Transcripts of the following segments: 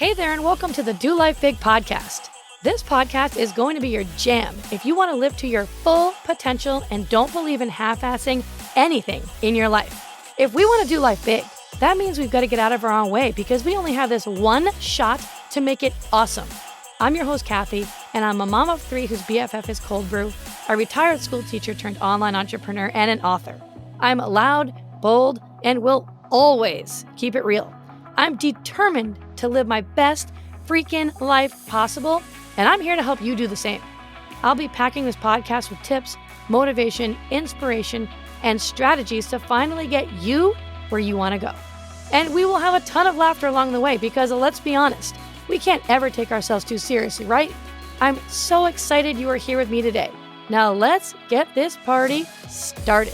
Hey there, and welcome to the Do Life Big podcast. This podcast is going to be your jam if you want to live to your full potential and don't believe in half-assing anything in your life. If we want to do life big, that means we've got to get out of our own way because we only have this one shot to make it awesome. I'm your host, Kathy, and I'm a mom of three whose BFF is cold brew, a retired school teacher turned online entrepreneur, and an author. I'm loud, bold, and will always keep it real. I'm determined to live my best freaking life possible, and I'm here to help you do the same. I'll be packing this podcast with tips, motivation, inspiration, and strategies to finally get you where you want to go. And we will have a ton of laughter along the way because, let's be honest, we can't ever take ourselves too seriously, right? I'm so excited you are here with me today. Now let's get this party started.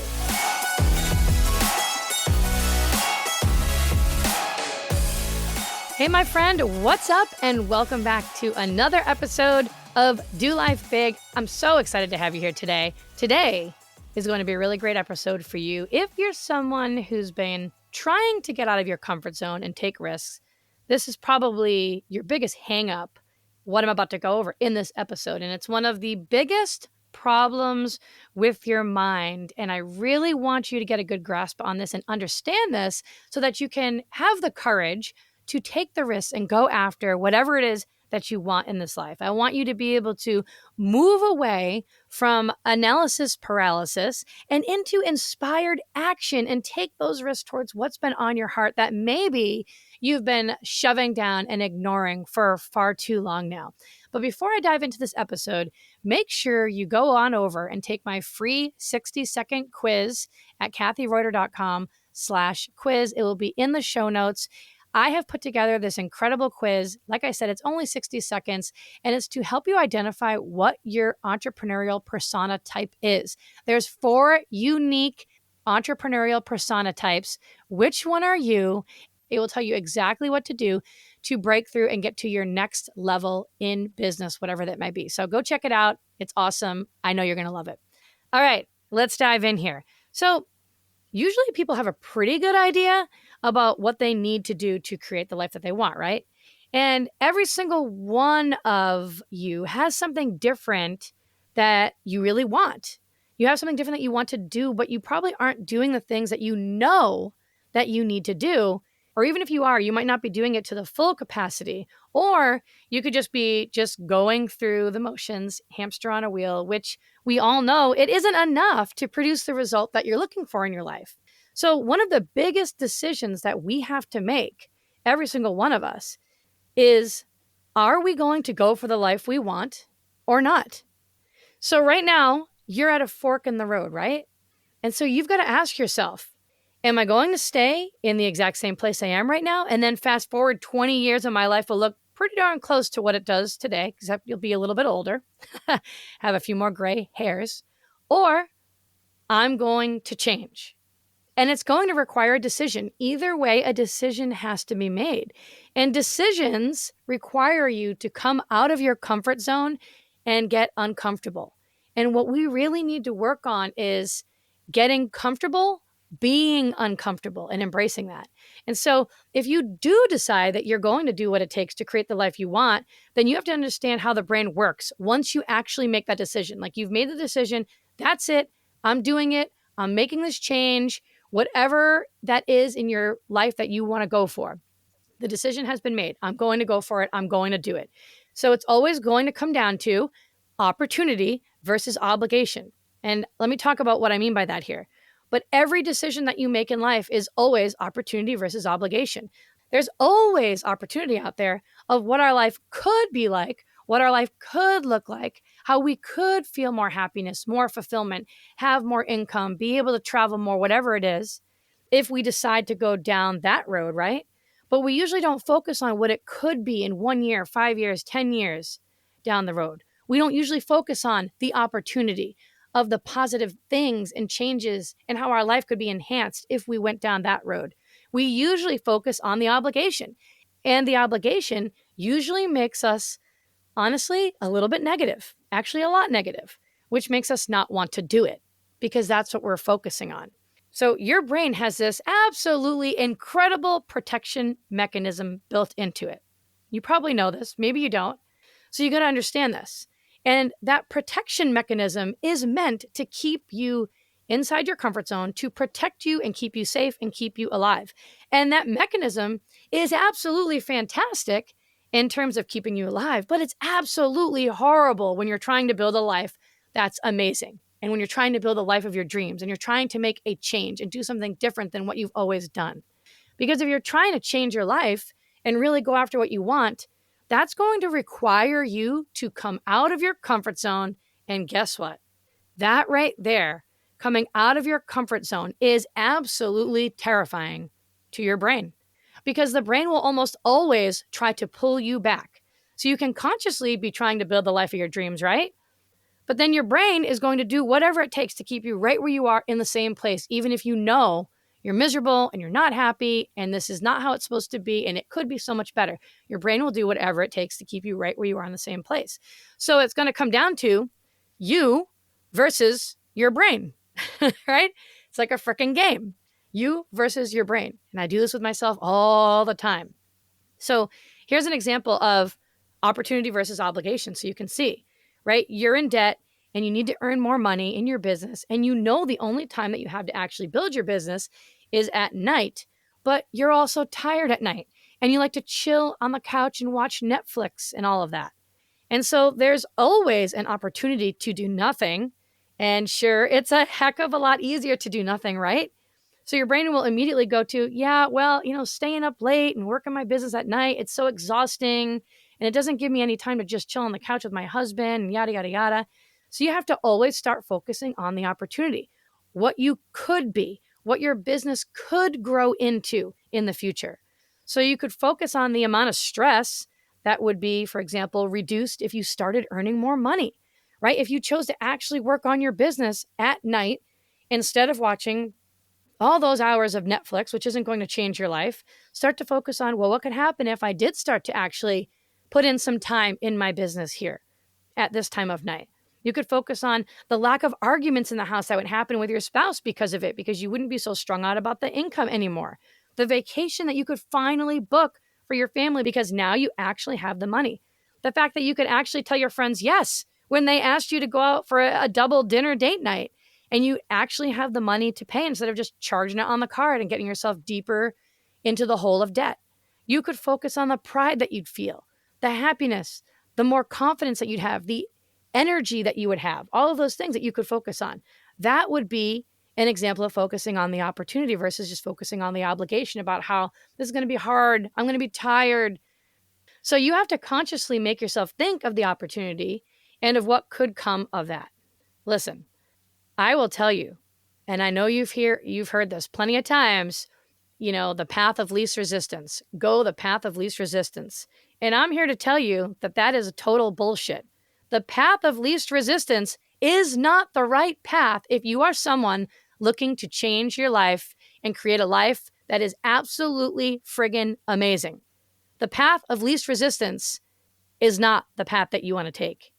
Hey, my friend, what's up? And welcome back to another episode of Do Life Big. I'm so excited to have you here today. Today is going to be a really great episode for you. If you're someone who's been trying to get out of your comfort zone and take risks, this is probably your biggest hang up, what I'm about to go over in this episode. And it's one of the biggest problems with your mind. And I really want you to get a good grasp on this and understand this so that you can have the courage to take the risks and go after whatever it is that you want in this life. I want you to be able to move away from analysis paralysis and into inspired action and take those risks towards what's been on your heart that maybe you've been shoving down and ignoring for far too long now. But before I dive into this episode, make sure you go on over and take my free 60-second quiz at kathyreuter.com/quiz. It will be in the show notes. I have put together this incredible quiz. Like I said, it's only 60 seconds, and it's to help you identify what your entrepreneurial persona type is. There's 4 unique entrepreneurial persona types. Which one are you? It will tell you exactly what to do to break through and get to your next level in business, whatever that might be. So go check it out. It's awesome. I know you're going to love it. All right, let's dive in here. So usually people have a pretty good idea about what they need to do to create the life that they want, right? And every single one of you has something different that you really want. You have something different that you want to do, but you probably aren't doing the things that you know that you need to do. Or even if you are, you might not be doing it to the full capacity. Or you could just be going through the motions, hamster on a wheel, which we all know it isn't enough to produce the result that you're looking for in your life. So one of the biggest decisions that we have to make, every single one of us, is, are we going to go for the life we want or not? So right now, you're at a fork in the road, right? And so you've got to ask yourself, am I going to stay in the exact same place I am right now? And then fast forward 20 years of my life will look pretty darn close to what it does today, except you'll be a little bit older, have a few more gray hairs, or I'm going to change. And it's going to require a decision. Either way, a decision has to be made. And decisions require you to come out of your comfort zone and get uncomfortable. And what we really need to work on is getting comfortable, being uncomfortable, and embracing that. And so if you do decide that you're going to do what it takes to create the life you want, then you have to understand how the brain works once you actually make that decision. Like, you've made the decision, that's it, I'm doing it, I'm making this change. Whatever that is in your life that you want to go for, the decision has been made. I'm going to go for it. I'm going to do it. So it's always going to come down to opportunity versus obligation. And let me talk about what I mean by that here. But every decision that you make in life is always opportunity versus obligation. There's always opportunity out there of what our life could be like, what our life could look like, how we could feel more happiness, more fulfillment, have more income, be able to travel more, whatever it is, if we decide to go down that road, right? But we usually don't focus on what it could be in 1 year, 5 years, 10 years down the road. We don't usually focus on the opportunity of the positive things and changes and how our life could be enhanced if we went down that road. We usually focus on the obligation. And the obligation usually makes us, honestly, a little bit negative, actually a lot negative, which makes us not want to do it because that's what we're focusing on. So your brain has this absolutely incredible protection mechanism built into it. You probably know this. Maybe you don't. So you got to understand this. And that protection mechanism is meant to keep you inside your comfort zone, to protect you and keep you safe and keep you alive. And that mechanism is absolutely fantastic in terms of keeping you alive, but it's absolutely horrible when you're trying to build a life that's amazing. And when you're trying to build a life of your dreams and you're trying to make a change and do something different than what you've always done. Because if you're trying to change your life and really go after what you want, that's going to require you to come out of your comfort zone. And guess what? That right there, coming out of your comfort zone, is absolutely terrifying to your brain because the brain will almost always try to pull you back. So you can consciously be trying to build the life of your dreams, right? But then your brain is going to do whatever it takes to keep you right where you are in the same place, even if you know you're miserable and you're not happy and this is not how it's supposed to be and it could be so much better. Your brain will do whatever it takes to keep you right where you are in the same place. So it's going to come down to you versus your brain, right? It's like a freaking game. You versus your brain. And I do this with myself all the time. So here's an example of opportunity versus obligation. So you can see, right? You're in debt and you need to earn more money in your business. And you know the only time that you have to actually build your business is at night, but you're also tired at night and you like to chill on the couch and watch Netflix and all of that. And so there's always an opportunity to do nothing. And sure, it's a heck of a lot easier to do nothing, right? So your brain will immediately go to, yeah, well, staying up late and working my business at night, it's so exhausting. And it doesn't give me any time to just chill on the couch with my husband and yada, yada, yada. So you have to always start focusing on the opportunity, what you could be, what your business could grow into in the future. So you could focus on the amount of stress that would be, for example, reduced if you started earning more money, right? If you chose to actually work on your business at night instead of watching all those hours of Netflix, which isn't going to change your life, start to focus on, well, what could happen if I did start to actually put in some time in my business here at this time of night? You could focus on the lack of arguments in the house that would happen with your spouse because of it, because you wouldn't be so strung out about the income anymore. The vacation that you could finally book for your family because now you actually have the money. The fact that you could actually tell your friends yes when they asked you to go out for a double dinner date night. And you actually have the money to pay instead of just charging it on the card and getting yourself deeper into the hole of debt. You could focus on the pride that you'd feel, the happiness, the more confidence that you'd have, the energy that you would have, all of those things that you could focus on. That would be an example of focusing on the opportunity versus just focusing on the obligation about how this is going to be hard, I'm going to be tired. So you have to consciously make yourself think of the opportunity and of what could come of that. Listen, I will tell you, and I know you've heard this plenty of times, the path of least resistance. Go the path of least resistance. And I'm here to tell you that that is a total bullshit. The path of least resistance is not the right path if you are someone looking to change your life and create a life that is absolutely friggin' amazing. The path of least resistance is not the path that you want to take.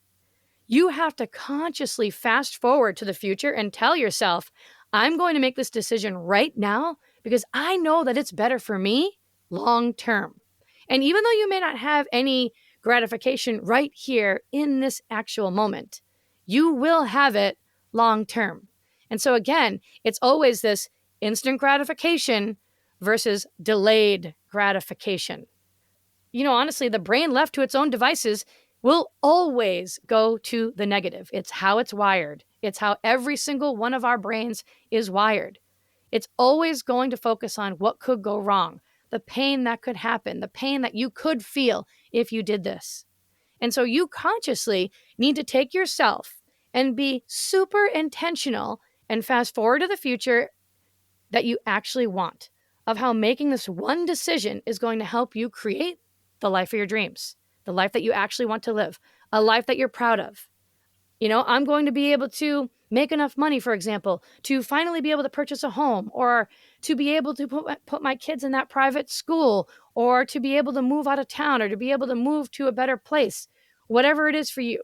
You have to consciously fast forward to the future and tell yourself, I'm going to make this decision right now because I know that it's better for me long term. And even though you may not have any gratification right here in this actual moment, you will have it long term. And so again, it's always this instant gratification versus delayed gratification. Honestly, the brain left to its own devices will always go to the negative. It's how it's wired. It's how every single one of our brains is wired. It's always going to focus on what could go wrong, the pain that could happen, the pain that you could feel if you did this. And so you consciously need to take yourself and be super intentional and fast forward to the future that you actually want, of how making this one decision is going to help you create the life of your dreams. The life that you actually want to live, a life that you're proud of. I'm going to be able to make enough money, for example, to finally be able to purchase a home or to be able to put my kids in that private school or to be able to move out of town or to be able to move to a better place, whatever it is for you.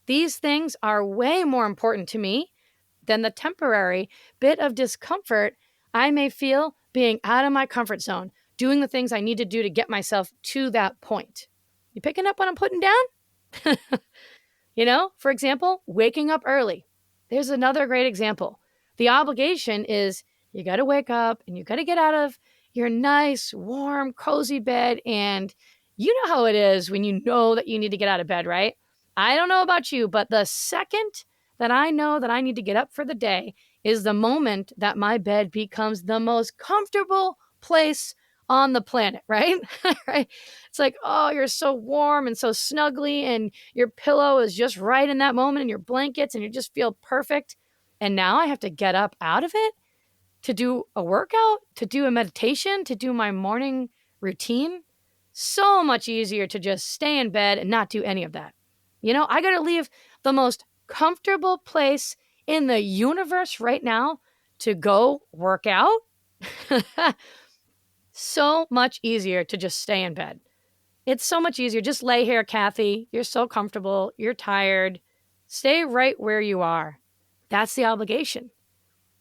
These things are way more important to me than the temporary bit of discomfort I may feel being out of my comfort zone, doing the things I need to do to get myself to that point. You picking up what I'm putting down? For example, waking up early. There's another great example. The obligation is you got to wake up and you got to get out of your nice, warm, cozy bed. And you know how it is when you know that you need to get out of bed, right? I don't know about you, but the second that I know that I need to get up for the day is the moment that my bed becomes the most comfortable place on the planet, right? Right? It's like, oh, you're so warm and so snuggly, and your pillow is just right in that moment, and your blankets, and you just feel perfect. And now I have to get up out of it to do a workout, to do a meditation, to do my morning routine. So much easier to just stay in bed and not do any of that. I got to leave the most comfortable place in the universe right now to go work out. So much easier to just stay in bed. It's so much easier. Just lay here, Kathy. You're so comfortable. You're tired. Stay right where you are. That's the obligation.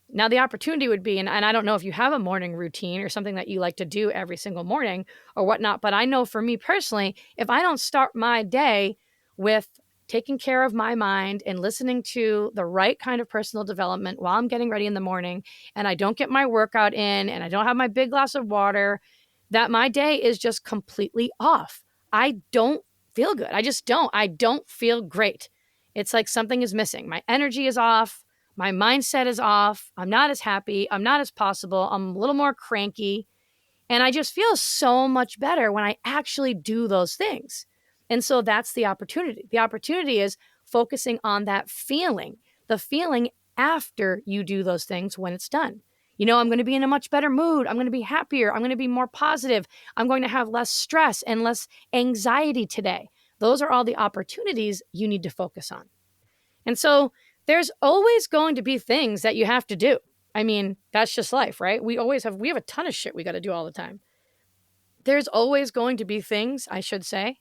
Now, the opportunity would be, and I don't know if you have a morning routine or something that you like to do every single morning or whatnot, but I know for me personally, if I don't start my day with taking care of my mind and listening to the right kind of personal development while I'm getting ready in the morning, and I don't get my workout in, and I don't have my big glass of water, that my day is just completely off. I don't feel good. I just don't. I don't feel great. It's like something is missing. My energy is off. My mindset is off. I'm not as happy. I'm not as possible. I'm a little more cranky. And I just feel so much better when I actually do those things. And so that's the opportunity. The opportunity is focusing on that feeling, the feeling after you do those things when it's done. I'm going to be in a much better mood. I'm going to be happier. I'm going to be more positive. I'm going to have less stress and less anxiety today. Those are all the opportunities you need to focus on. And so there's always going to be things that you have to do. I mean, that's just life, right? We have a ton of shit we got to do all the time. There's always going to be things, I should say,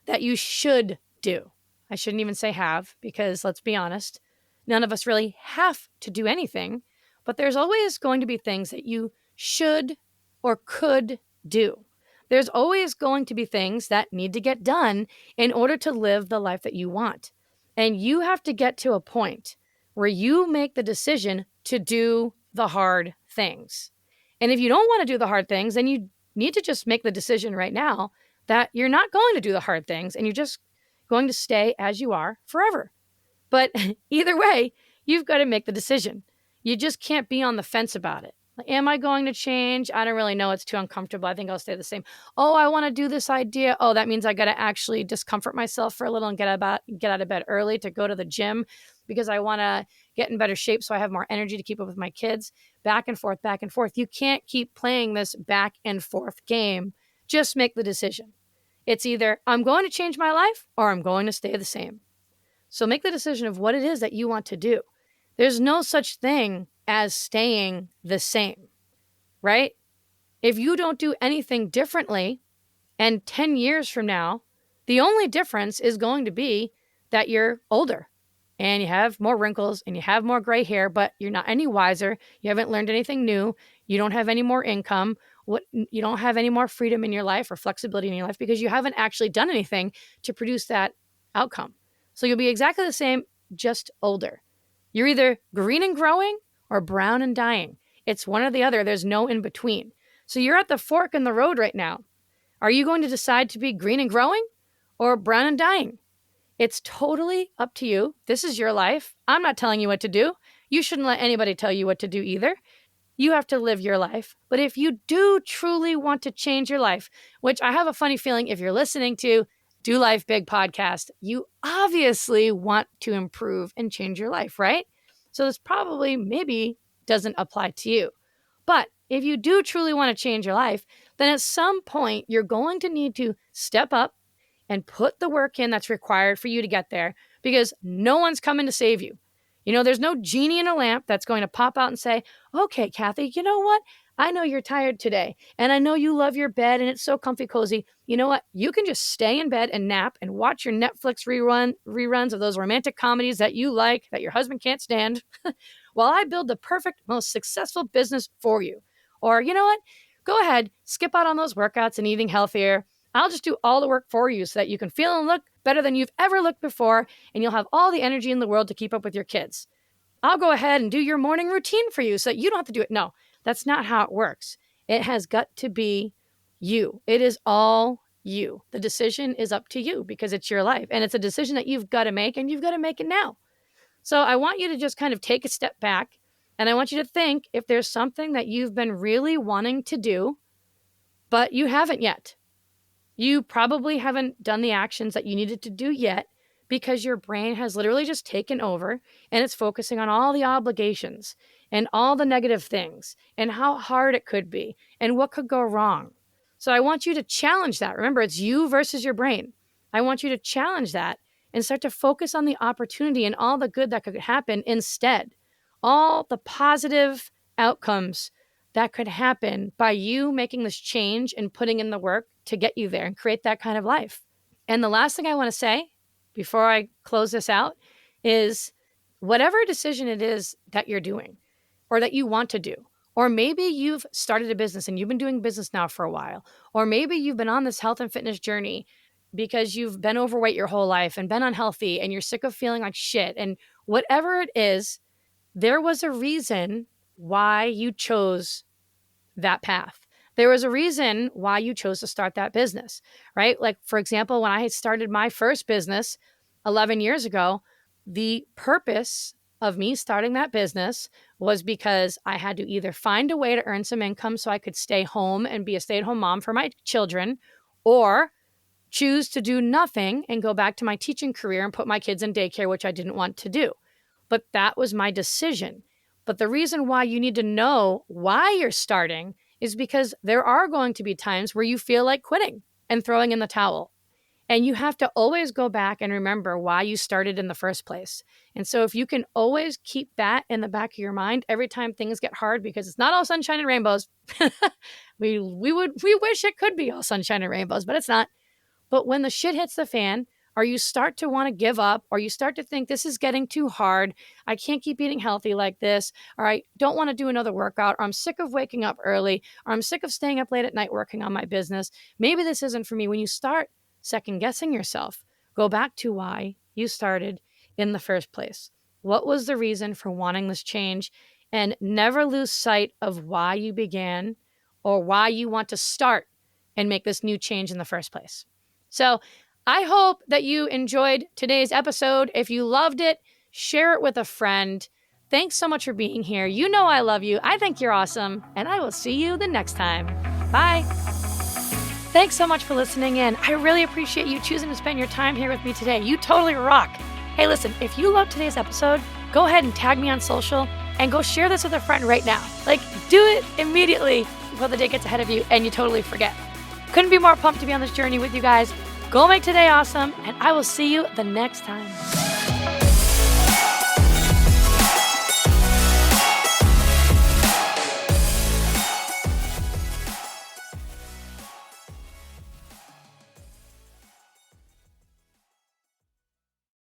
that you should do. I shouldn't even say have, because let's be honest, none of us really have to do anything, but there's always going to be things that you should or could do. There's always going to be things that need to get done in order to live the life that you want. And you have to get to a point where you make the decision to do the hard things. And if you don't want to do the hard things, then you need to just make the decision right now that you're not going to do the hard things and you're just going to stay as you are forever. But either way, you've got to make the decision. You just can't be on the fence about it. Like, am I going to change? I don't really know. It's too uncomfortable. I think I'll stay the same. Oh, I want to do this idea. Oh, that means I got to actually discomfort myself for a little and get out of bed early to go to the gym because I want to get in better shape so I have more energy to keep up with my kids. Back and forth, back and forth. You can't keep playing this back and forth game. Just make the decision. It's either I'm going to change my life or I'm going to stay the same. So make the decision of what it is that you want to do. There's no such thing as staying the same, right? If you don't do anything differently, and 10 years from now, the only difference is going to be that you're older and you have more wrinkles and you have more gray hair, but you're not any wiser. You haven't learned anything new. You don't have any more income. You don't have any more freedom in your life or flexibility in your life because you haven't actually done anything to produce that outcome. So you'll be exactly the same, just older. You're either green and growing or brown and dying. It's one or the other. There's no in between. So you're at the fork in the road right now. Are you going to decide to be green and growing or brown and dying? It's totally up to you. This is your life. I'm not telling you what to do. You shouldn't let anybody tell you what to do either. You have to live your life. But if you do truly want to change your life, which I have a funny feeling if you're listening to Do Life Big podcast, you obviously want to improve and change your life, right? So this probably maybe doesn't apply to you. But if you do truly want to change your life, then at some point you're going to need to step up and put the work in that's required for you to get there because no one's coming to save you. There's no genie in a lamp that's going to pop out and say, okay, Kathy, you know what? I know you're tired today and I know you love your bed and it's so comfy cozy. You know what? You can just stay in bed and nap and watch your Netflix reruns of those romantic comedies that you like, that your husband can't stand, while I build the perfect, most successful business for you. Or you know what? Go ahead, skip out on those workouts and eating healthier. I'll just do all the work for you so that you can feel and look better than you've ever looked before, and you'll have all the energy in the world to keep up with your kids. I'll go ahead and do your morning routine for you so that you don't have to do it. No, that's not how it works. It has got to be you. It is all you. The decision is up to you because it's your life, and it's a decision that you've got to make, and you've got to make it now. So I want you to just kind of take a step back, and I want you to think if there's something that you've been really wanting to do, but you haven't yet. You probably haven't done the actions that you needed to do yet because your brain has literally just taken over and it's focusing on all the obligations and all the negative things and how hard it could be and what could go wrong. So I want you to challenge that. Remember, it's you versus your brain. I want you to challenge that and start to focus on the opportunity and all the good that could happen instead. All the positive outcomes that could happen by you making this change and putting in the work to get you there and create that kind of life. And the last thing I want to say before I close this out is whatever decision it is that you're doing or that you want to do, or maybe you've started a business and you've been doing business now for a while, or maybe you've been on this health and fitness journey because you've been overweight your whole life and been unhealthy and you're sick of feeling like shit. And whatever it is, there was a reason why you chose that path. There was a reason why you chose to start that business, right? Like, for example, when I had started my first business 11 years ago, the purpose of me starting that business was because I had to either find a way to earn some income so I could stay home and be a stay-at-home mom for my children, or choose to do nothing and go back to my teaching career and put my kids in daycare, which I didn't want to do. But that was my decision. But the reason why you need to know why you're starting is because there are going to be times where you feel like quitting and throwing in the towel. And you have to always go back and remember why you started in the first place. And so if you can always keep that in the back of your mind every time things get hard, because it's not all sunshine and rainbows. we wish it could be all sunshine and rainbows, but it's not. But when the shit hits the fan, or you start to want to give up, or you start to think this is getting too hard, I can't keep eating healthy like this, or I don't want to do another workout, or I'm sick of waking up early, or I'm sick of staying up late at night working on my business, maybe this isn't for me. When you start second guessing yourself, go back to why you started in the first place. What was the reason for wanting this change? And never lose sight of why you began or why you want to start and make this new change in the first place. So I hope that you enjoyed today's episode. If you loved it, share it with a friend. Thanks so much for being here. You know I love you. I think you're awesome. And I will see you the next time. Bye. Thanks so much for listening in. I really appreciate you choosing to spend your time here with me today. You totally rock. Hey, listen, if you loved today's episode, go ahead and tag me on social and go share this with a friend right now. Like, do it immediately before the day gets ahead of you and you totally forget. Couldn't be more pumped to be on this journey with you guys. Go make today awesome, and I will see you the next time.